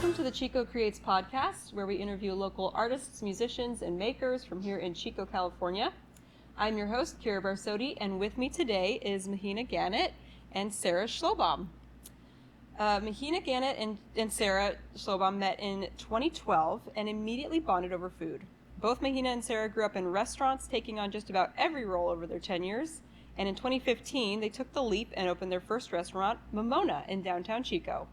Welcome to the Chico Creates podcast, where we interview local artists, musicians, and makers from here in Chico, California. I'm your host, Kira Barsotti, and with me today is Mahina Gannet and Sarah Schlobohm. Mahina Gannet and Sarah Schlobohm met in 2012 and immediately bonded over food. Both Mahina and Sarah grew up in restaurants, taking on just about every role over their 10 years. And in 2015, they took the leap and opened their first restaurant, Momona, in downtown Chico.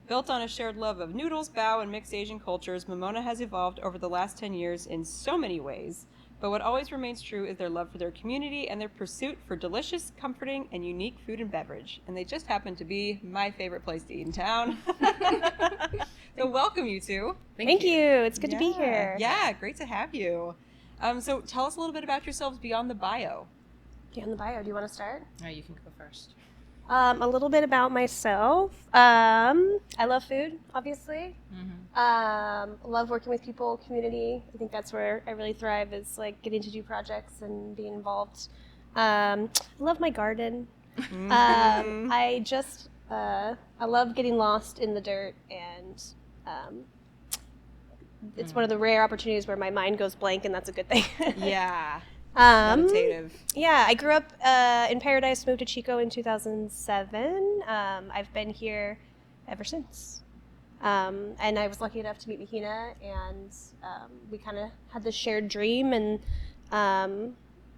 Built on a shared love of noodles, bao, and mixed Asian cultures, Momona has evolved over the last 10 years in so many ways. But what always remains true is their love for their community and their pursuit for delicious, comforting, and unique food and beverage. And they just happen to be my favorite place to eat in town. So welcome, you two. Thank you. It's good to be here. Yeah, great to have you. So tell us a little bit about yourselves beyond the bio. Beyond the bio, do you want to start? No, you can go first. A little bit about myself. I love food, obviously. Love working with people, community. I think that's where I really thrive, is like getting to do projects and being involved. I love my garden. I love getting lost in the dirt, and it's one of the rare opportunities where my mind goes blank, and that's a good thing. Yeah. Meditative. Yeah, I grew up in Paradise, moved to Chico in 2007. I've been here ever since. And I was lucky enough to meet Mahina, and we kind of had this shared dream, and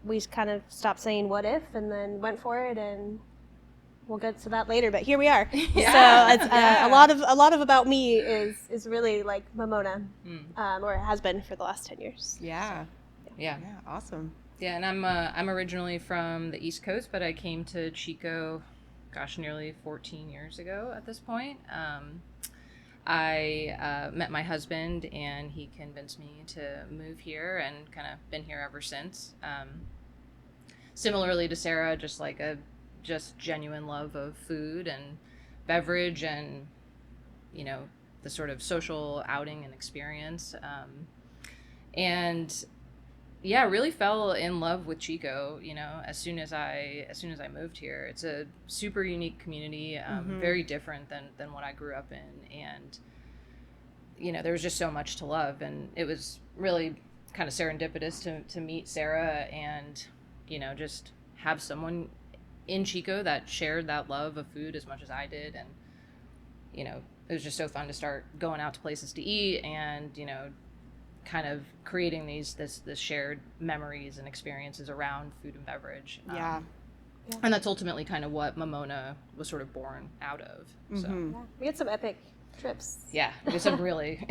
we kind of stopped saying what if, and then went for it, and we'll get to that later, but here we are. Yeah. So it's, a lot of about me is really like Momona, or it has been for the last 10 years. Yeah. So, Yeah, Awesome. yeah, and I'm originally from the East Coast, but I came to Chico, nearly 14 years ago at this point. I met my husband, and he convinced me to move here, and kind of been here ever since. Similarly to Sarah, just genuine love of food and beverage, and the sort of social outing and experience, and yeah, really fell in love with Chico, as soon as I moved here. It's a super unique community, very different than what I grew up in. And, there was just so much to love. And it was really kind of serendipitous to meet Sarah and, just have someone in Chico that shared that love of food as much as I did. And, it was just so fun to start going out to places to eat and, kind of creating this shared memories and experiences around food and beverage. And that's ultimately kind of what Momona was sort of born out of. So yeah. We had some epic trips. yeah, it was some really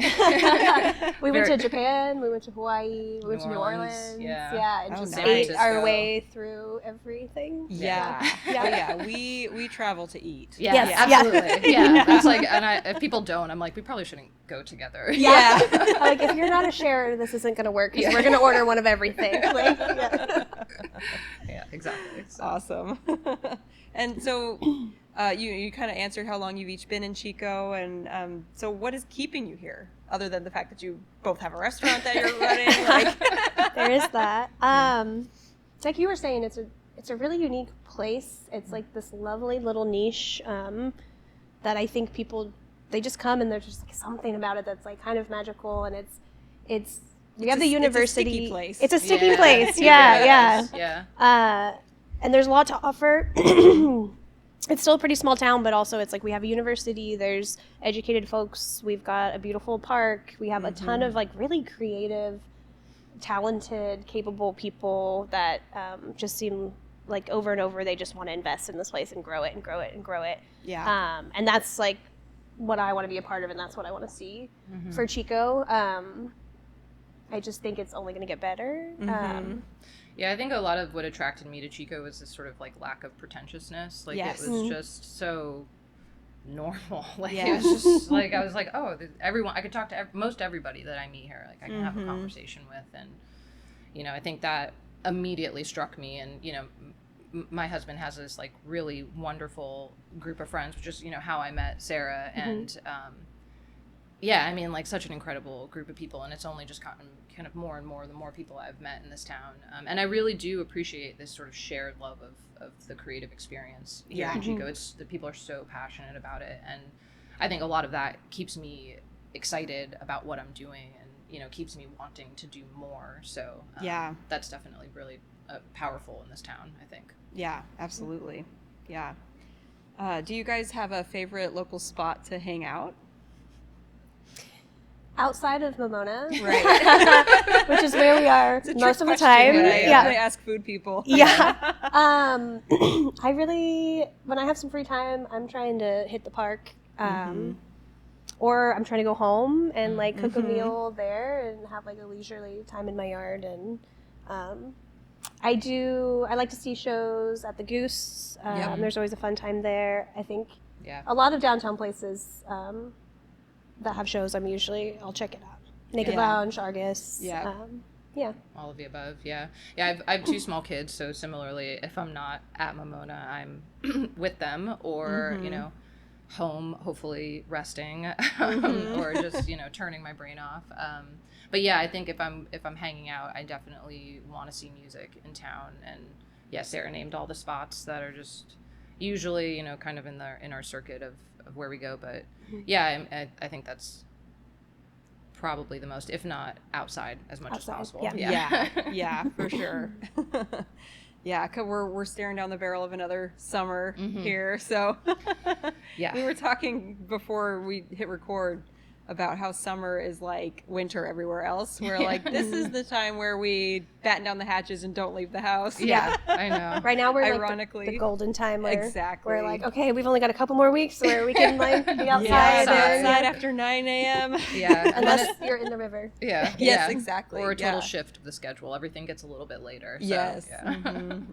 We went to Japan, we went to Hawaii, we went to New Orleans, Orleans. yeah. And Oh, just nice. ate our Francisco. way through everything. Yeah. Yeah. Oh, yeah. We travel to eat. Yeah, Yes. absolutely. Yeah, that's like, and if people don't, I'm like, we probably shouldn't go together. Yeah. Like, if you're not a sharer, this isn't going to work, because we're going to order one of everything. Like, Yeah, exactly. So. Awesome. And so you kind of answered how long you've each been in Chico, and so what is keeping you here, other than the fact that you both have a restaurant that you're running? Like, there is that. It's like you were saying, it's a really unique place. It's like this lovely little niche that I think people, they just come and there's just like something about it that's like kind of magical, and it's we have the university. It's a sticky place. It's a sticky place. it Yeah. is. Yeah. And there's a lot to offer. It's still a pretty small town, but also it's like we have a university, there's educated folks, we've got a beautiful park, we have a ton of like really creative, talented, capable people that just seem like over and over they just want to invest in this place and grow it and grow it and grow it. Yeah. And that's like what I want to be a part of, and that's what I want to see for Chico. I just think it's only going to get better. Yeah, I think a lot of what attracted me to Chico was this sort of like lack of pretentiousness. Like Yes. it was just so normal. Like Yeah. it was just like I was like, oh, everyone. I could talk to most everybody that I meet here. Like I can have a conversation with, and I think that immediately struck me. And my husband has this like really wonderful group of friends, which is how I met Sarah, and yeah, I mean, like such an incredible group of people, and it's only just gotten kind of more and more the more people I've met in this town. And I really do appreciate this sort of shared love of the creative experience here in Chico. It's the people are so passionate about it, and I think a lot of that keeps me excited about what I'm doing, and keeps me wanting to do more. So that's definitely really powerful in this town, I think. Yeah, absolutely. Yeah. Do you guys have a favorite local spot to hang out? Outside of Momona, Right. which is where we are most of the time. Yeah, I ask food people. Yeah. I really, when I have some free time, I'm trying to hit the park, or I'm trying to go home and like cook a meal there and have like a leisurely time in my yard. And I like to see shows at the Goose. There's always a fun time there. I think a lot of downtown places that have shows, I'll check it out. Naked Lounge, Argus. All of the above. I have 2 small kids, so similarly, if I'm not at Momona, I'm with them, or home, hopefully resting, or just turning my brain off. But I think if I'm hanging out, I definitely want to see music in town. And Sarah named all the spots that are just usually kind of in our circuit of where we go. But I think that's probably the most, if not outside as much as possible. Yeah, for sure. Yeah, cause we're staring down the barrel of another summer here. So we were talking before we hit record about how summer is like winter everywhere else. We're like, this is the time where we batten down the hatches and don't leave the house. Yeah, I know. Right now we're ironically like the golden time where exactly. we're like, okay, we've only got a couple more weeks where we can like be outside. Outside after 9 a.m. Yeah. Unless you're in the river. Yeah. Yes, exactly. Or a total shift of the schedule. Everything gets a little bit later. So, yes.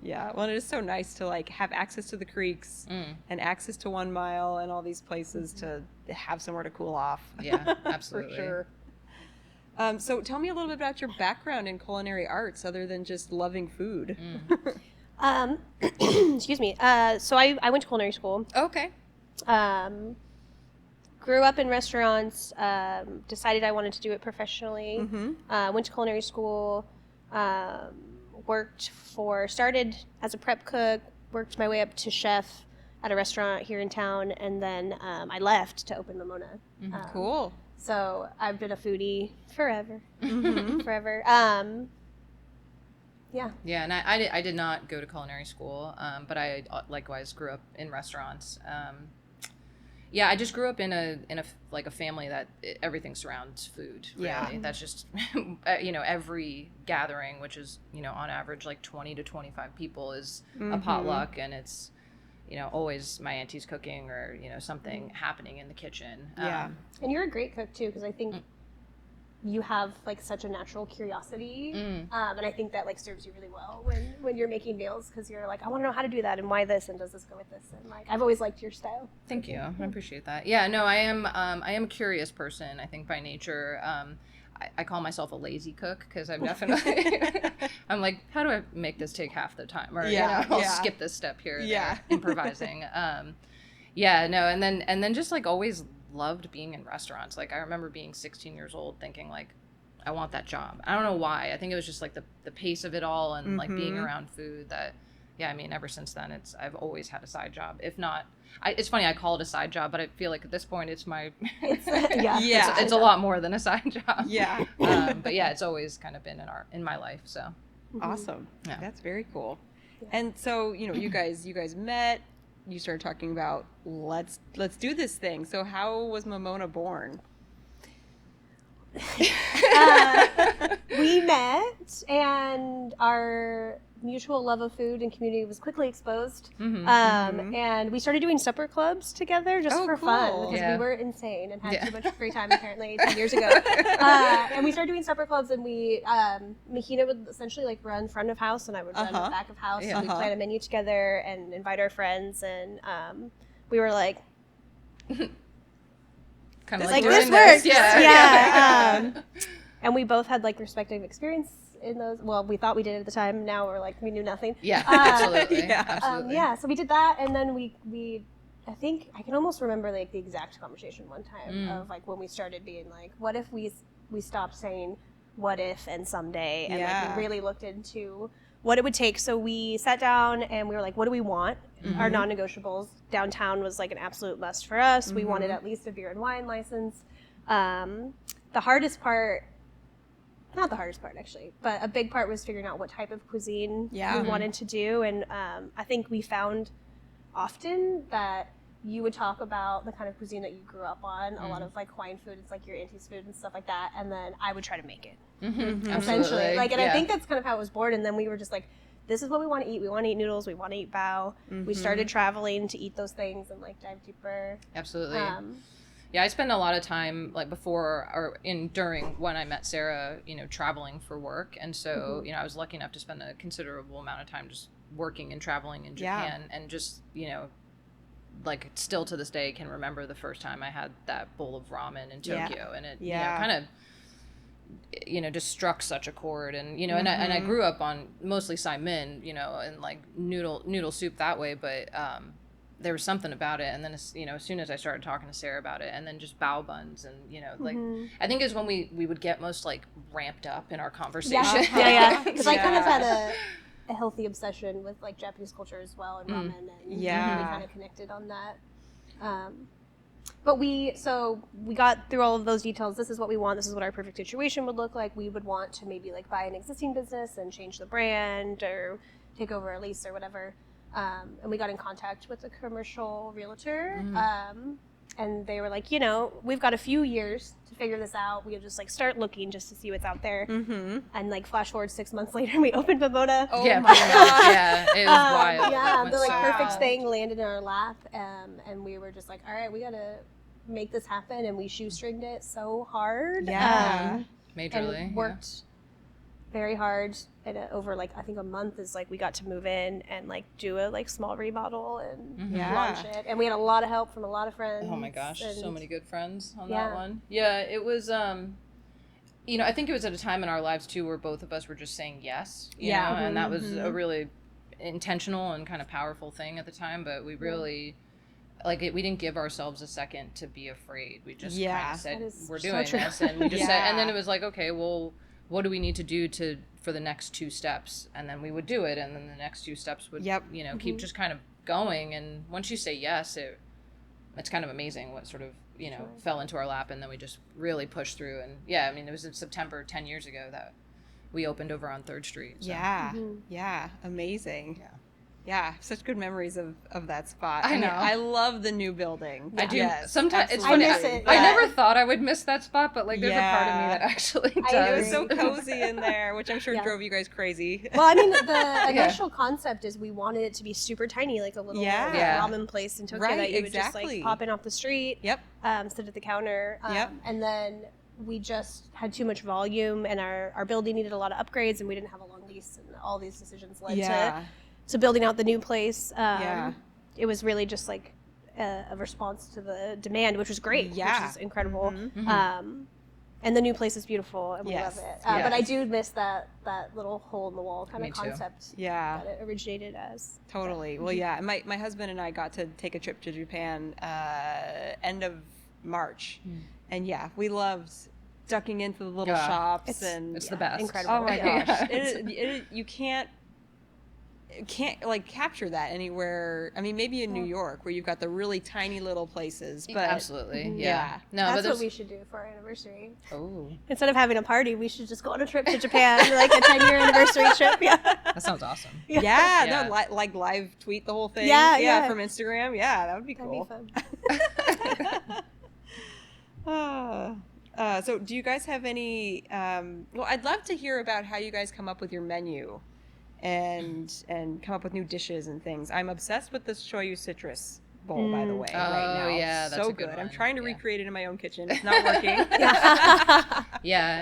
Yeah. Well, it is so nice to like have access to the creeks and access to 1 Mile and all these places to have somewhere to cool off. Yeah, absolutely. For sure. So tell me a little bit about your background in culinary arts other than just loving food. Excuse me. So I went to culinary school. Okay. Grew up in restaurants, decided I wanted to do it professionally. Went to culinary school, started as a prep cook, worked my way up to chef at a restaurant here in town, and then I left to open Momona. Cool. So I've been a foodie forever. Forever. Yeah, and I did not go to culinary school, but I likewise grew up in restaurants. I just grew up in a family that everything surrounds food. Really. Yeah, that's just every gathering, which is on average like 20 to 25 people, is a potluck, and it's always my auntie's cooking or something happening in the kitchen. And you're a great cook too, because I think you have like such a natural curiosity, and I think that like serves you really well when you're making meals, because you're like, I want to know how to do that and why this and does this go with this, and like I've always liked your style. Thank you. I appreciate that. I am a curious person, I think, by nature. I call myself a lazy cook because I'm definitely I'm like, how do I make this take half the time, or I'll skip this step here and there, improvising. And then just like always loved being in restaurants. Like I remember being 16 years old thinking like, I want that job. I don't know why. I think it was just like the pace of it all and like being around food that ever since then I've always had a side job. If not, it's funny I call it a side job, but I feel like at this point it's my it's a lot more than a side job. But it's always kind of been in my life. So awesome. That's very cool. And so you guys met. You started talking about let's do this thing. So how was Momona born? We met, and our mutual love of food and community was quickly exposed. And we started doing supper clubs together just for fun, because we were insane and had too much free time apparently 10 years ago. And we started doing supper clubs, and we Mahina would essentially like run front of house and I would run the back of house, and we'd plan a menu together and invite our friends, and we were like kind of like this works. And we both had like respective experience in those. Well, we thought we did at the time. Now we're like, we knew nothing. Absolutely. So we did that, and then we I think I can almost remember like the exact conversation one time of like when we started being like, what if we stopped saying what if and someday, and like we really looked into what it would take. So we sat down and we were like, what do we want? Our non-negotiables. Downtown was like an absolute must for us. We wanted at least a beer and wine license. The hardest part, not the hardest part actually, but a big part was figuring out what type of cuisine we wanted to do. And I think we found often that you would talk about the kind of cuisine that you grew up on, a lot of like Hawaiian food, it's like your auntie's food and stuff like that, and then I would try to make it. Essentially. Like, and I think that's kind of how it was born, and then we were just like, this is what we want to eat. We want to eat noodles. We want to eat bao. We started traveling to eat those things and like dive deeper. Absolutely. Yeah, I spent a lot of time like before or during when I met Sarah, traveling for work. And so, I was lucky enough to spend a considerable amount of time just working and traveling in Japan and just, like still to this day can remember the first time I had that bowl of ramen in Tokyo and it kind of just struck such a chord and and I grew up on mostly saimin and like noodle soup that way, but there was something about it, and then as soon as I started talking to Sarah about it, and then just bao buns and like I think is when we would get most like ramped up in our conversation. Because I kind of had a healthy obsession with like Japanese culture as well and ramen, and we kind of connected on that. But we got through all of those details. This is what we want. This is what our perfect situation would look like. We would want to maybe like buy an existing business and change the brand or take over a lease or whatever. And we got in contact with a commercial realtor. And they were like, we've got a few years to figure this out. We'll just like start looking just to see what's out there. And like flash forward 6 months later, we opened Momona. Oh my gosh. Yeah, it was wild. Yeah, the like perfect thing landed in our lap. And we were just like, all right, we got to make this happen. And we shoestringed it so hard. Yeah. Majorly. And worked very hard. And over like, I think a month is like, we got to move in and like do a like small remodel and launch it. And we had a lot of help from a lot of friends. Oh my gosh. So many good friends on that one. Yeah. It was, I think it was at a time in our lives too, where both of us were just saying yes, you know, and that was a really intentional and kind of powerful thing at the time, but we really, we didn't give ourselves a second to be afraid. We just kind of said, we're doing this. And we just said, and then it was like, okay, well, what do we need to do for the next 2 steps? And then we would do it. And then the next 2 steps would, keep just kind of going. And once you say yes, it's kind of amazing what sort of, fell into our lap. And then we just really pushed through. And it was in September 10 years ago that we opened over on 3rd Street. So. Yeah. Amazing. Yeah. Yeah, such good memories of that spot. I know. I love the new building. I do. Yes, sometimes it's absolutely. funny. I miss it. I never thought I would miss that spot, but like there's a part of me that actually does. It was so cozy in there, which I'm sure drove you guys crazy. Well, I mean, the initial concept is we wanted it to be super tiny, like a little ramen place in Tokyo that you would just like pop in off the street, sit at the counter, and then we just had too much volume, and our building needed a lot of upgrades, and we didn't have a long lease, and all these decisions led to building out the new place. It was really just like a response to the demand, which was great, which is incredible. And the new place is beautiful, and we love it. But I do miss that little hole in the wall kind of concept that it originated as. Totally. Well, my husband and I got to take a trip to Japan end of March, and we loved ducking into the little shops. It's the best. Incredible. Oh my gosh. You can't like capture that anywhere. I mean, maybe in New York where you've got the really tiny little places, but absolutely. No, that's what we should do for our anniversary. Oh, instead of having a party, we should just go on a trip to Japan, like a 10-year anniversary trip. That sounds awesome. No, like live tweet the whole thing. From Instagram. That would be cool. That'd be fun. So do you guys have any I'd love to hear about how you guys come up with your menu and come up with new dishes and things. I'm obsessed with this shoyu citrus bowl, by the way, right now. Yeah, that's so a good one. I'm trying to recreate it in my own kitchen. It's not working.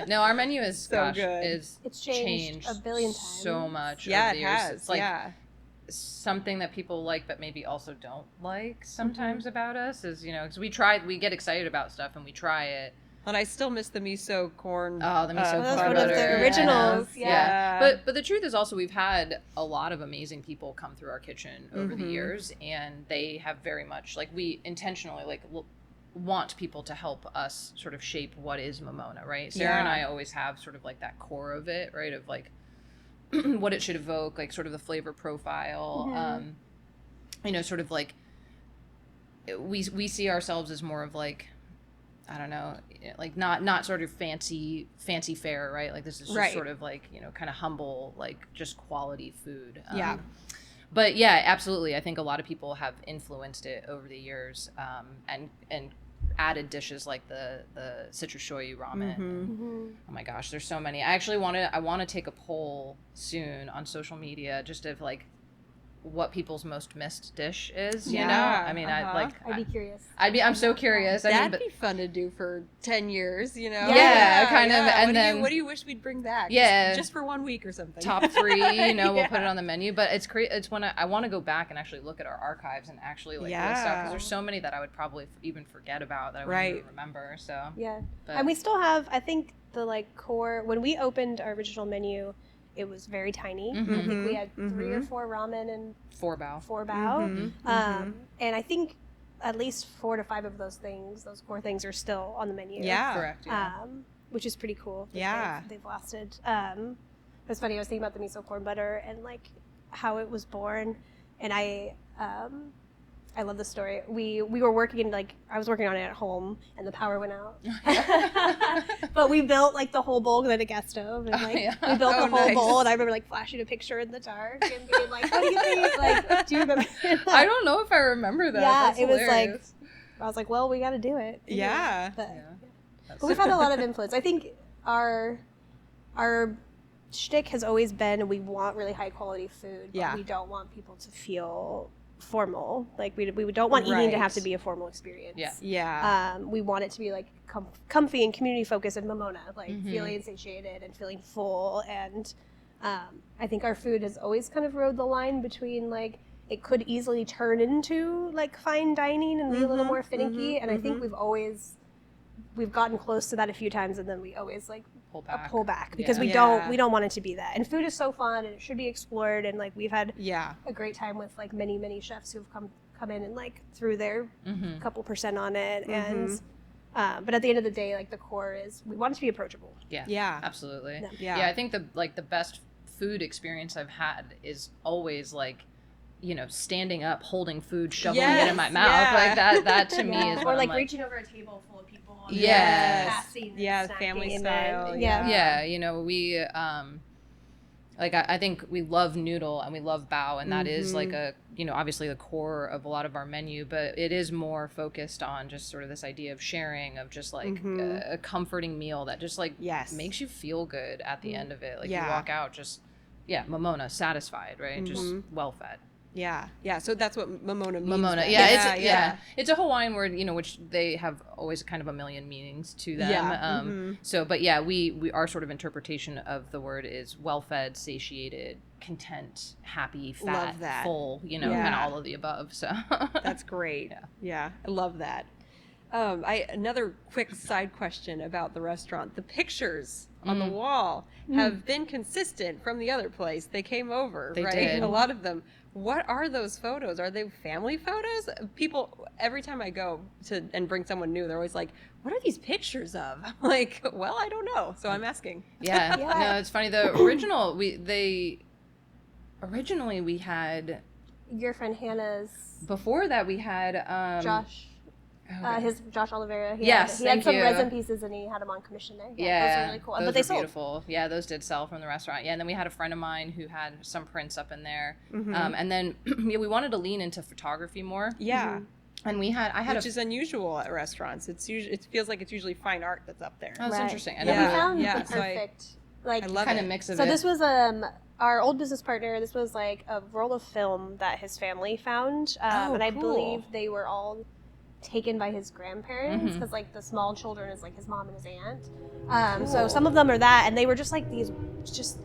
No, our menu is so good. It's changed a billion times. So much. Yeah, over the it years. has. It's like something that people like, but maybe also don't like sometimes about us is, because we get excited about stuff and we try it. And I still miss the miso corn. Oh, the miso corn that's butter. one of the originals. Yeah. But the truth is also we've had a lot of amazing people come through our kitchen over the years, and they have very much we intentionally want people to help us sort of shape what is Momona, right? Sarah and I always have sort of that core of it, right? Of what it should evoke, sort of the flavor profile. Sort of we see ourselves as more of I don't know, like not sort of fancy fare, right? Like this is just sort of like, kind of humble, like just quality food. But yeah, absolutely. I think a lot of people have influenced it over the years, and added dishes like the citrus shoyu ramen. Oh my gosh, there's so many. I want to take a poll soon on social media just of like what people's most missed dish is, I mean, I'd be curious. I'm so curious. That'd be fun to do for 10 years, Yeah, kind of. And what do you wish we'd bring back? Yeah. Just for 1 week or something. Top 3, we'll put it on the menu. But it's when I want to go back and actually look at our archives and actually like list stuff, because there's so many that I would probably even forget about that I wouldn't even remember. So and we still have, I think, the like core. When we opened our original menu, it was very tiny. I think we had 3 or 4 ramen and 4 bao. And I think at least 4 to 5 of those core things, are still on the menu. Yeah, correct. Which is pretty cool. They've lasted. It was funny. I was thinking about the miso corn butter and like how it was born, and I love this story. We were working I was working on it at home, and the power went out. But we built like the whole bowl, because I had a gas stove, and we built the whole bowl. And I remember like flashing a picture in the dark and being like, "What do you think?" Like, do you remember? I don't know if I remember that. Yeah, That's it was hilarious. like, I was like, "Well, we got to do it." But we've had a lot of influence. I think our shtick has always been, we want really high quality food, but we don't want people to feel formal. Like we don't want eating to have to be a formal experience. We want it to be like comfy and community focused, and Momona, like feeling satiated and feeling full. And I think our food has always kind of rode the line between like, it could easily turn into like fine dining and be a little more finicky. And I think we've gotten close to that a few times, and then we always like pull back because we don't want it to be that. And food is so fun, and it should be explored, and like we've had a great time with like many chefs who've come in and like threw their couple percent on it. And but at the end of the day, like the core is, we want it to be approachable. Absolutely. I think the best food experience I've had is always like, standing up, holding food, shoveling it in my mouth, like that to me is, or like reaching over a table full of people. Passing family style. We I think we love noodle and we love bao, and that is like a, obviously the core of a lot of our menu, but it is more focused on just sort of this idea of sharing, of just like a comforting meal that just like makes you feel good at the end of it. Like you walk out just, Momona, satisfied, right? Just well fed. So that's what Momona means. Momona, it's a Hawaiian word, which they have always kind of a million meanings to them. So, but we our sort of interpretation of the word is well-fed, satiated, content, happy, fat, full, kind of all of the above. So that's great. I love that. Another quick side question about the restaurant. The pictures on the wall have been consistent from the other place. They came over, they right? Did. A lot of them. What are those photos? Are they family photos? People, every time I go to and bring someone new, they're always like, "What are these pictures of?" I'm like, well, I don't know, so I'm asking. No, it's funny. The original, originally we had, your friend Hannah's. Before that, we had Josh. His Josh Oliveira. He had some resin pieces, and he had them on commission there. Those are really cool. Those but they were sold. Beautiful. Yeah, those did sell from the restaurant. Yeah, and then we had a friend of mine who had some prints up in there. And then we wanted to lean into photography more. And which is unusual at restaurants. It feels like it's usually fine art that's up there. Oh, that's interesting. We found the perfect I love kind of mix of it. So this was our old business partner. This was like a roll of film that his family found, and I believe they were all taken by his grandparents, because like the small children is like his mom and his aunt. So some of them are that, and they were just like these just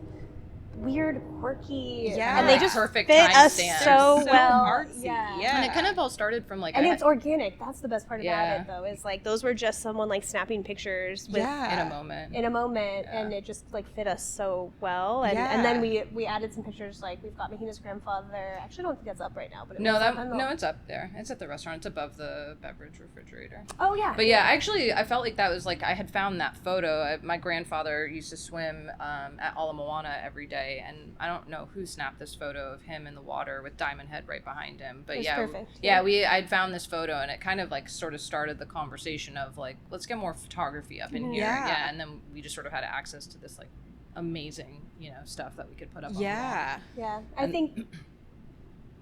weird, quirky, and they just perfect fit us stamps. so well. Artsy. And it kind of all started from like, and it's organic. That's the best part about it, though, is like those were just someone like snapping pictures with, in a moment, and it just like fit us so well. And then we added some pictures. Like we've got Mahina's grandfather. Actually, I don't think that's up right now, but it's up there. It's at the restaurant. It's above the beverage refrigerator. Oh yeah. But I felt like that was like, I had found that photo. My grandfather used to swim at Ala Moana every day. day, and I don't know who snapped this photo of him in the water with Diamond Head right behind him, but It's yeah, perfect. I'd found this photo, and it kind of like sort of started the conversation of like, let's get more photography up in here, and then we just sort of had access to this like amazing, stuff that we could put up on the wall. Yeah, I think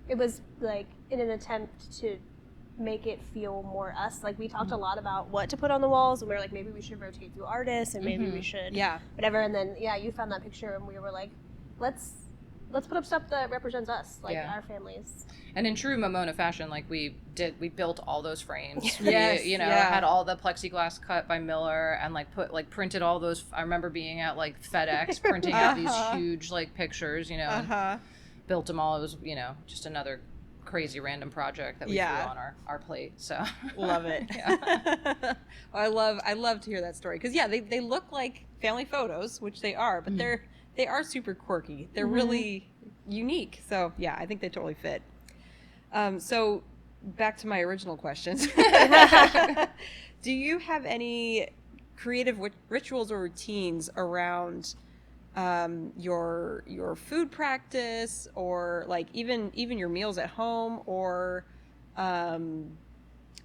it was like in an attempt to make it feel more us. Like we talked a lot about what to put on the walls, and we were like, maybe we should rotate through artists, and maybe we should whatever. And then you found that picture, and we were like, let's put up stuff that represents us, like our families. And in true Momona fashion, like we built all those frames. Yes, we, had all the plexiglass cut by Miller, and printed all those. I remember being at like FedEx printing out these huge like pictures, and built them all. It was just another crazy random project that we threw on our plate. So love it. I love to hear that story, because they look like family photos, which they are, but they are super quirky. They're really unique. So I think they totally fit. So back to my original questions. Do you have any creative rituals or routines around your food practice, or like even your meals at home, or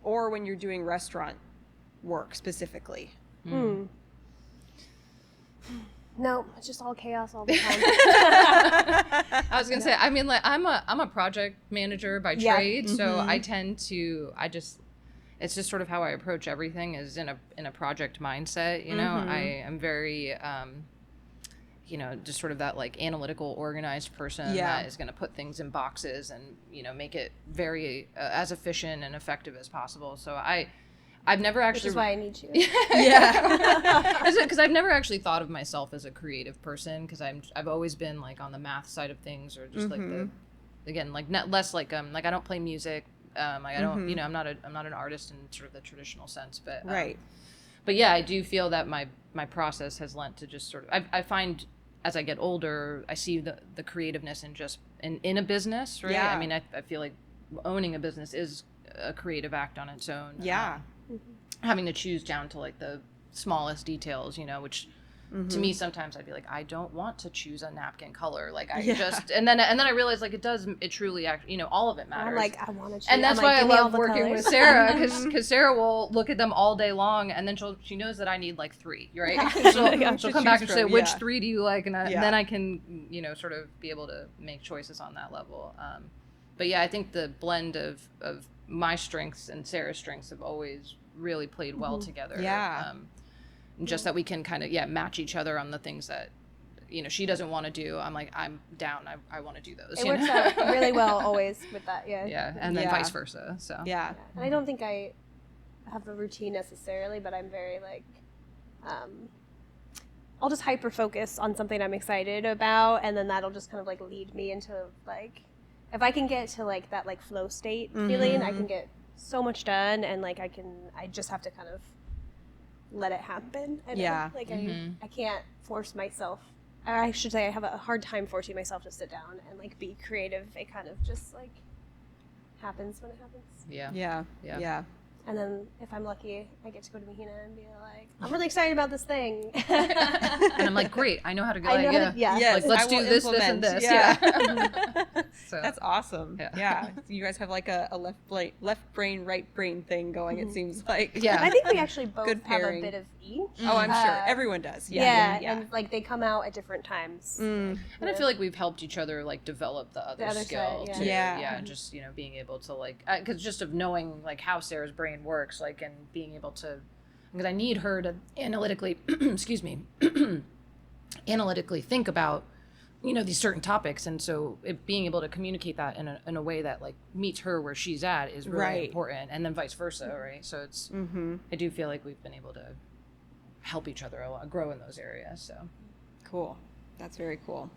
when you're doing restaurant work specifically? No, it's just all chaos all the time. I was gonna say, I mean, like I'm a project manager by trade, so I tend to it's just sort of how I approach everything, is in a project mindset. I am very just sort of that like analytical, organized person that is going to put things in boxes and make it very as efficient and effective as possible. So I've never actually. Which is why I need you. Because I've never actually thought of myself as a creative person, because I've always been like on the math side of things, or just like less like I don't play music. Like I don't I'm not an artist in sort of the traditional sense, but But I do feel that my process has lent to just sort of I find as I get older, I see the creativeness in a business, right? Yeah. I mean, I feel like owning a business is a creative act on its own. Having to choose down to like the smallest details, which to me sometimes I'd be like, I don't want to choose a napkin color, like I just and then I realized like it truly all of it matters. I'm like, I want to choose, and that's why I love working with Sarah, because Sarah will look at them all day long, and then she knows that I need like 3, right? She'll come back and say, which 3 do you like, and then I can sort of be able to make choices on that level. But I think the blend of my strengths and Sarah's strengths have always really played well together. Just that we can kind of match each other on the things that she doesn't want to do. I'm like, I'm down, I want to do those. It works out really well always with that. And then vice versa. So and I don't think I have a routine necessarily, but I'm very like I'll just hyper focus on something I'm excited about, and then that'll just kind of like lead me into like, if I can get to like that like flow state feeling, I can get so much done, and like I just have to kind of let it happen. I can't force myself, or I should say I have a hard time forcing myself to sit down and like be creative. It kind of just like happens when it happens. And then if I'm lucky, I get to go to Mahina and be like, I'm really excited about this thing. And I'm like, great, I know how to go. Yes, like, let's do this and this. So that's awesome. You guys have like a left brain, right brain thing going, it seems like. I think we actually both have a bit of each. Oh, I'm sure. Everyone does. And like they come out at different times. And I feel like we've helped each other like develop the other skill side, too. Just being able to like, because just of knowing like how Sarah's brain works, like, and being able to, because I need her to analytically analytically think about these certain topics, and so being able to communicate that in a way that like meets her where she's at is really important, and then vice versa, right? So it's I do feel like we've been able to help each other a lot, grow in those areas. So cool. That's very cool.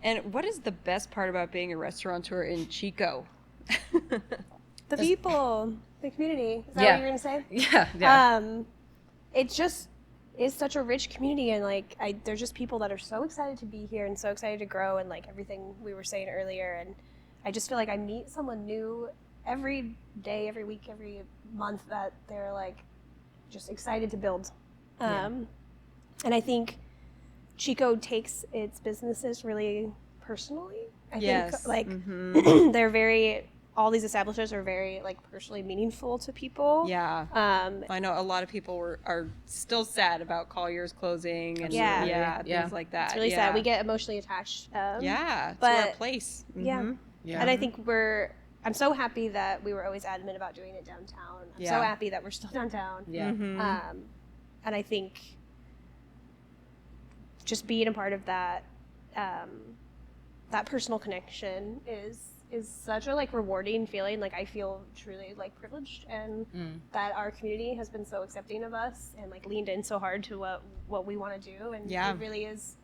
And what is the best part about being a restaurateur in Chico? The people, the community. Is that what you were going to say? It just is such a rich community, and like there's just people that are so excited to be here and so excited to grow, and like everything we were saying earlier, and I just feel like I meet someone new every day, every week, every month that they're like just excited to build. And I think Chico takes its businesses really personally. I Yes. think like Mm-hmm. they're very, all these establishments are very like personally meaningful to people. Yeah. I know a lot of people are still sad about Collier's closing and Yeah. things like that. It's really sad. We get emotionally attached. to our but place. yeah. Yeah. And I think I'm so happy that we were always adamant about doing it downtown. I'm so happy that we're still downtown. Yeah. Mm-hmm. And I think just being a part of that, that personal connection is such a like rewarding feeling. Like I feel truly like privileged, and that our community has been so accepting of us and like leaned in so hard to what we want to do. And it really is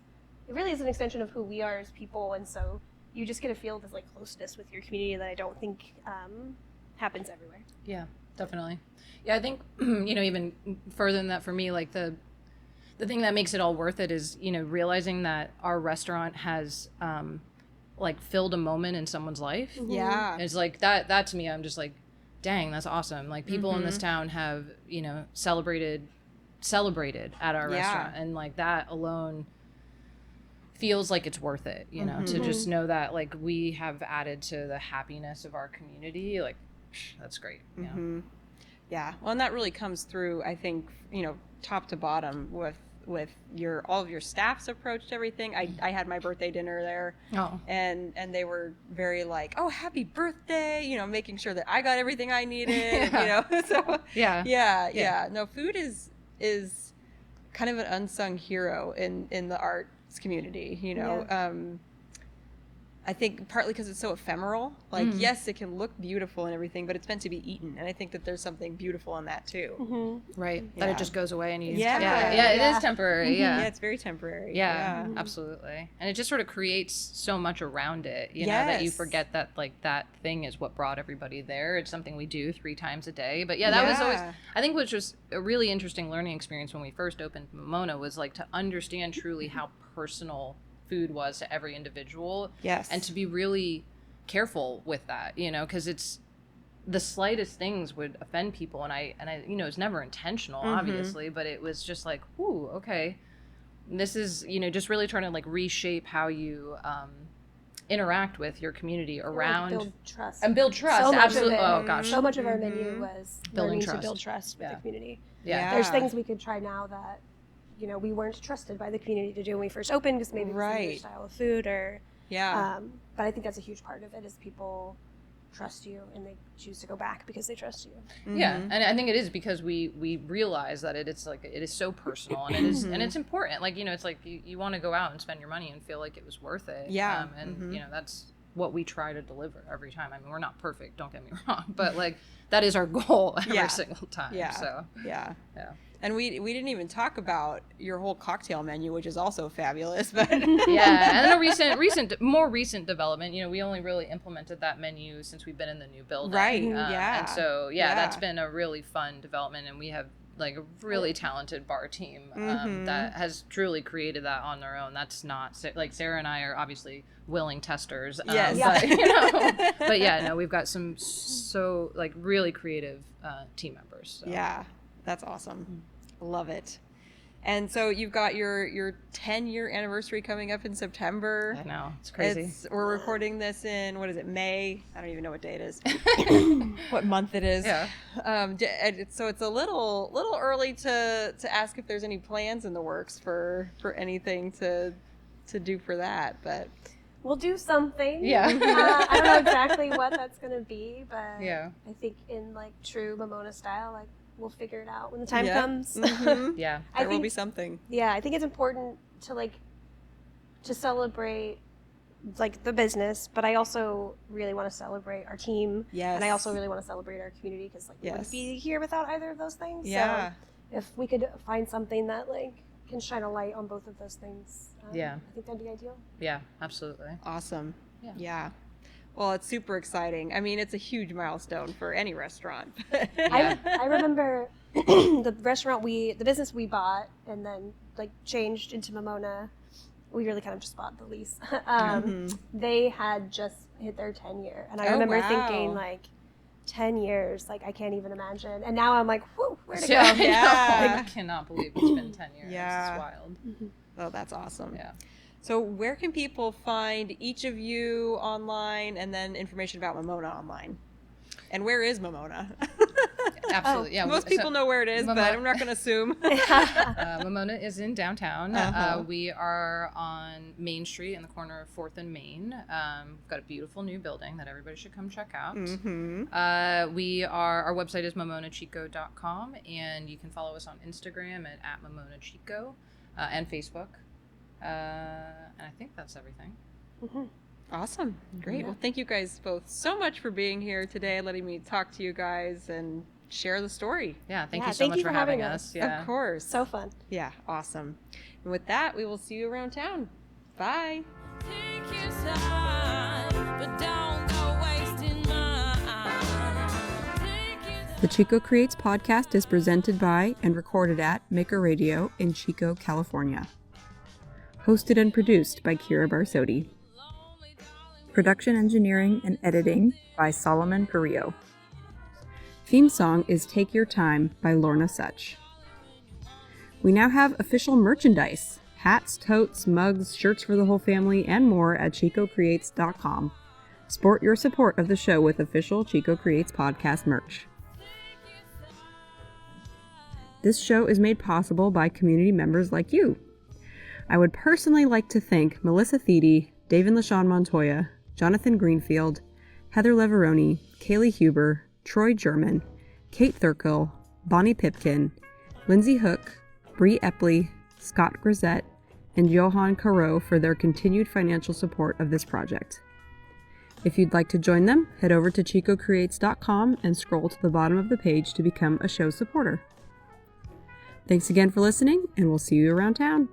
an extension of who we are as people. And so you just get to feel this like closeness with your community that I don't think happens everywhere. Yeah, definitely. Yeah, I think, even further than that for me, like the thing that makes it all worth it is, realizing that our restaurant has, like filled a moment in someone's life. Mm-hmm. Yeah. It's like that to me, I'm just like, dang, that's awesome. Like people in this town have, celebrated at our restaurant, and like that alone feels like it's worth it, to just know that like we have added to the happiness of our community. Like that's great. Yeah. Well, and that really comes through, I think, top to bottom with all of your staff's approach to everything. I had my birthday dinner there. Oh. And they were very like, oh, happy birthday, making sure that I got everything I needed, So yeah. No, food is kind of an unsung hero in the arts community, I think partly because it's so ephemeral. Like, yes, it can look beautiful and everything, but it's meant to be eaten. And I think that there's something beautiful in that too. Mm-hmm. Right. Yeah. That it just goes away and you Yeah. it is temporary. Mm-hmm. Yeah. Yeah, it's very temporary. Yeah, absolutely. And it just sort of creates so much around it, that you forget that like that thing is what brought everybody there. It's something we do 3 times a day. But that was always, I think, which was a really interesting learning experience when we first opened Momona, was like to understand truly how personal food was to every individual. Yes. And to be really careful with that, because it's the slightest things would offend people. And I it's never intentional, obviously, but it was just like, ooh, okay. This is, just really trying to like reshape how you interact with your community around. Build trust. And build trust. So Absolutely. Oh gosh. So much of our menu was Building learning trust. to build trust with the community. Yeah. There's things we could try now that we weren't trusted by the community to do when we first opened, because maybe it was a new style of food or but I think that's a huge part of it, is people trust you and they choose to go back because they trust you. Yeah, and I think it is because we realize that it is so personal, and it is and it's important. Like it's like you want to go out and spend your money and feel like it was worth it. Yeah, and that's what we try to deliver every time. I mean, we're not perfect, don't get me wrong, but like that is our goal every single time. Yeah. So yeah. And we didn't even talk about your whole cocktail menu, which is also fabulous. But yeah, and a more recent development. We only really implemented that menu since we've been in the new building. Right. And so that's been a really fun development, and we have like a really talented bar team that has truly created that on their own. That's not like Sarah and I are obviously willing testers. Yes. But we've got some so like really creative team members. So. Yeah. That's awesome. Love it. And so you've got your 10-year anniversary coming up in September. I know. It's crazy. We're recording this in, what is it, May? I don't even know what day it is. What month it is. Yeah. So it's a little early to ask if there's any plans in the works for anything to do for that, but we'll do something. Yeah. I don't know exactly what that's going to be, but I think in like true Momona style, like we'll figure it out when the time comes. Mm-hmm. Yeah. There will be something. Yeah, I think it's important to celebrate like the business, but I also really want to celebrate our team. Yes. And I also really want to celebrate our community, because like we wouldn't be here without either of those things. Yeah. So if we could find something that like can shine a light on both of those things, I think that'd be ideal. Yeah, absolutely. Awesome. Yeah. Well, it's super exciting. I mean, it's a huge milestone for any restaurant. I remember the business we bought and then like changed into Momona. We really kind of just bought the lease. They had just hit their 10-year, and I remember thinking like 10 years, like I can't even imagine. And now I'm like, whew, where'd it go? I cannot believe it's been 10 years. Yeah. It's wild. Oh, that's awesome. Yeah. So where can people find each of you online, and then information about Momona online? And where is Momona? Absolutely. Yeah. Most people know where it is, but I'm not going to assume. Momona is in downtown. We are on Main Street in the corner of 4th and Main. We've got a beautiful new building that everybody should come check out. Mm-hmm. Our website is momonachico.com, and you can follow us on Instagram at momonachico and Facebook. And I think that's everything. Mm-hmm. Awesome. Great. Well, thank you guys both so much for being here today, letting me talk to you guys and share the story. Yeah, thank you so much for having us. Yeah. Of course. So fun. Yeah, awesome. And with that, we will see you around town. Bye. Take your time, but don't go wasting mine. The Chico Creates podcast is presented by and recorded at Maker Radio in Chico, California. Hosted and produced by Kira Barsodi. Production engineering and editing by Solomon Perillo. Theme song is Take Your Time by Lorna Such. We now have official merchandise: hats, totes, mugs, shirts for the whole family, and more at ChicoCreates.com. Sport your support of the show with official Chico Creates podcast merch. This show is made possible by community members like you. I would personally like to thank Melissa Thede, David LaShawn Montoya, Jonathan Greenfield, Heather Leveroni, Kaylee Huber, Troy German, Kate Thurkill, Bonnie Pipkin, Lindsay Hook, Bree Epley, Scott Grisette, and Johan Caro for their continued financial support of this project. If you'd like to join them, head over to ChicoCreates.com and scroll to the bottom of the page to become a show supporter. Thanks again for listening, and we'll see you around town.